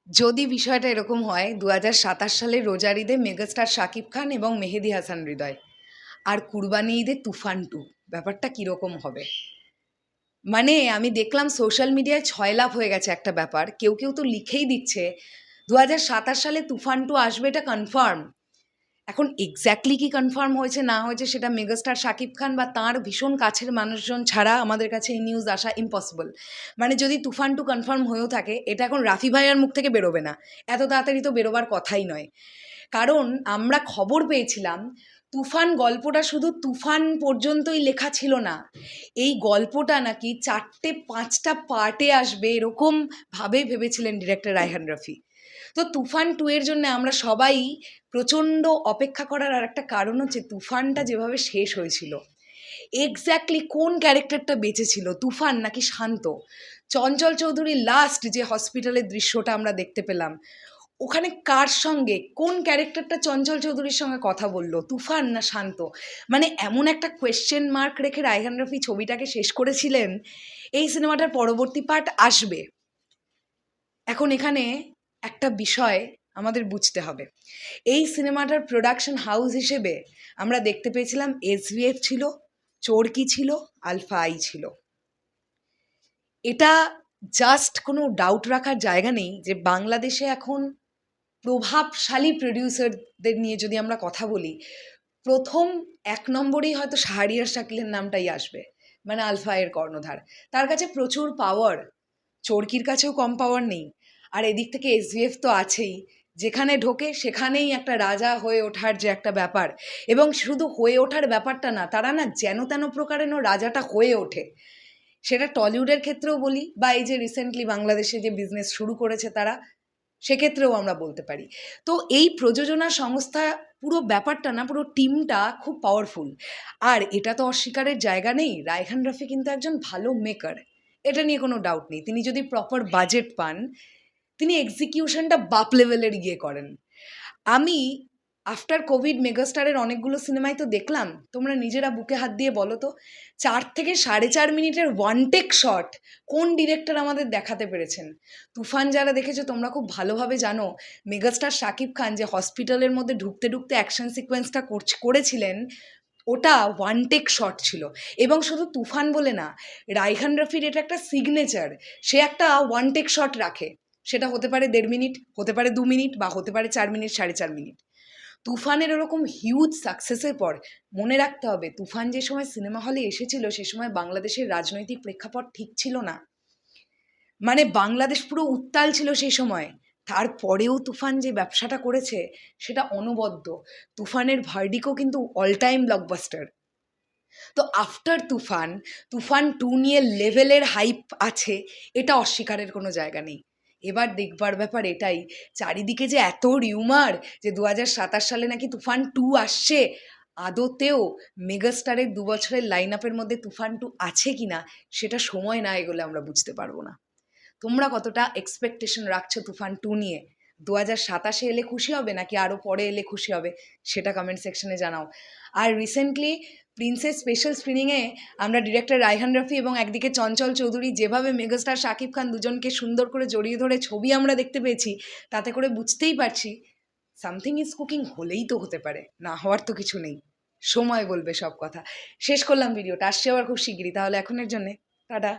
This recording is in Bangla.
যদি বিষয়টা এরকম হয় ২০২৭ সালের রোজার ঈদে মেগাস্টার শাকিব খান এবং মেহেদী হাসান হৃদয়, আর কুরবানি ঈদে তুফান 2, ব্যাপারটা কীরকম হবে? মানে আমি দেখলাম সোশ্যাল মিডিয়ায় ছয়লাভ হয়ে গেছে একটা ব্যাপার। কেউ কেউ তো লিখেই দিচ্ছে ২০২৭ সালে তুফান 2 আসবে, এটা কনফার্ম। এখন এক্স্যাক্টলি কি কনফার্ম হয়েছে না হয়েছে সেটা মেগাস্টার শাকিব খান বা তাঁর ভীষণ কাছের মানুষজন ছাড়া আমাদের কাছে এই নিউজ আসা ইম্পসিবল। মানে যদি তুফান 2 কনফার্ম হয়েও থাকে, এটা এখন রাফি ভাইয়ার মুখ থেকে বেরোবে না, এত তাড়াতাড়ি তো বেরোবার কথাই নয়। কারণ আমরা খবর পেয়েছিলাম তুফান গল্পটা শুধু তুফান পর্যন্তই লেখা ছিল না, এই গল্পটা নাকি 4-5টা পার্টে আসবে, এরকমভাবে ভেবেছিলেন ডিরেক্টর রায়হান রফি। তো তুফান 2 এর জন্য আমরা সবাই প্রচণ্ড অপেক্ষা করার আর একটা কারণ হচ্ছে তুফানটা যেভাবে শেষ হয়েছিল, এক্স্যাক্টলি কোন ক্যারেক্টারটা বেঁচে ছিল, তুফান নাকি শান্ত? চঞ্চল চৌধুরীর লাস্ট যে হসপিটালের দৃশ্যটা আমরা দেখতে পেলাম, ওখানে কার সঙ্গে কোন ক্যারেক্টারটা চঞ্চল চৌধুরীর সঙ্গে কথা বললো, তুফান না শান্ত? মানে এমন একটা কোয়েশ্চেন মার্ক রেখে রায়হান রফি ছবিটাকে শেষ করেছিলেন। এই সিনেমাটার পরবর্তী পার্ট আসবে। এখন এখানে একটা বিষয় আমাদের বুঝতে হবে, এই সিনেমাটার প্রোডাকশন হাউস হিসেবে আমরা দেখতে পেয়েছিলাম এসভিএফ ছিল, চরকি ছিল, আলফা আই ছিল। এটা জাস্ট কোনো ডাউট রাখার জায়গা নেই যে বাংলাদেশে এখন প্রভাবশালী প্রডিউসারদের নিয়ে যদি আমরা কথা বলি, প্রথম ১ নম্বরেই হয়তো শাহরিয়ার শাকিলের নামটাই আসবে, মানে আলফা এর কর্ণধার। তার কাছে প্রচুর পাওয়ার, চরকির কাছেও কম পাওয়ার নেই। আর এদিক থেকে এসভিএফ তো আছেই, যেখানে ঢোকে সেখানেই একটা রাজা হয়ে ওঠার যে একটা ব্যাপার, এবং শুধু হয়ে ওঠার ব্যাপারটা না, তারা না যেন তেন প্রকারেরও রাজাটা হয়ে ওঠে। সেটা টলিউডের ক্ষেত্রেও বলি, বা এই যে রিসেন্টলি বাংলাদেশে যে বিজনেস শুরু করেছে তারা, সেক্ষেত্রেও আমরা বলতে পারি। তো এই প্রযোজনা সংস্থা, পুরো ব্যাপারটা না, পুরো টিমটা খুব পাওয়ারফুল। আর এটা তো অস্বীকারের জায়গা নেই, রায়হান রফি কিন্তু একজন ভালো মেকার, এটা নিয়ে কোনো ডাউট নেই। তিনি যদি প্রপার বাজেট পান, তিনি এক্সিকিউশনটা বাপ লেভেলের গিয়ে করেন। আমি আফটার কোভিড মেগাস্টারের অনেকগুলো সিনেমাই তো দেখলাম, তোমরা নিজেরা বুকে হাত দিয়ে বলো তো 4 থেকে 4.5 মিনিটের ওয়ান টেক শট কোন ডিরেক্টর আমাদের দেখাতে পেরেছেন? তুফান যারা দেখেছো তোমরা খুব ভালোভাবে জানো, মেগাস্টার শাকিব খান যে হসপিটালের মধ্যে ঢুকতে ঢুকতে অ্যাকশন সিকোয়েন্সটা করেছিলেন, ওটা ওয়ান টেক শট ছিল। এবং শুধু তুফান বলে না, রায়হান রফির এটা একটা সিগনেচার, সে একটা ওয়ান টেক শট রাখে। সেটা হতে পারে 1.5 মিনিট, হতে পারে 2 মিনিট, বা হতে পারে 4 মিনিট, 4.5 মিনিট। তুফানের ওরকম হিউজ সাকসেসের পর মনে রাখতে হবে, তুফান যে সময় সিনেমা হলে এসেছিল সে সময় বাংলাদেশের রাজনৈতিক প্রেক্ষাপট ঠিক ছিল না, মানে বাংলাদেশ পুরো উত্তাল ছিল সেই সময়। তারপরেও তুফান যে ব্যবসাটা করেছে সেটা অনবদ্য। তুফানের ভার্ডিকও কিন্তু অল টাইম ব্লকবাস্টার। তো আফটার তুফান, তুফান 2 নিয়ে লেভেলের হাইপ আছে, এটা অস্বীকারের কোনো জায়গা নেই। এবার দেখবার ব্যাপার এটাই, চারিদিকে যে এত রিউমার যে ২০২৭ সালে নাকি তুফান 2 আসছে, আদতেও মেগাস্টারের ২ বছরের লাইন আপের মধ্যে তুফান 2 আছে কিনা সেটা সময় না এগোলে আমরা বুঝতে পারবো না। তোমরা কতটা এক্সপেকটেশন রাখছো তুফান 2 নিয়ে? ২০২৭ এলে খুশি হবে নাকি আরও পরে এলে খুশি হবে, সেটা কমেন্ট সেকশনে জানাও। আর রিসেন্টলি প্রিন্সেস স্পেশাল স্ক্রিনিংয়ে আমরা ডিরেক্টর রায়হান রফি এবং একদিকে চঞ্চল চৌধুরী যেভাবে মেগাস্টার শাকিব খান দুজনকে সুন্দর করে জড়িয়ে ধরে ছবি আমরা দেখতে পেয়েছি, তাতে করে বুঝতেই পারছি সামথিং ইজ কুকিং, হলেই তো হতে পারে, না হওয়ার তো কিছু নেই। সময় বলবে সব কথা। শেষ করলাম ভিডিওটা, আসছে আবার খুব শিগগিরই। তাহলে এখনের জন্যে টাটা।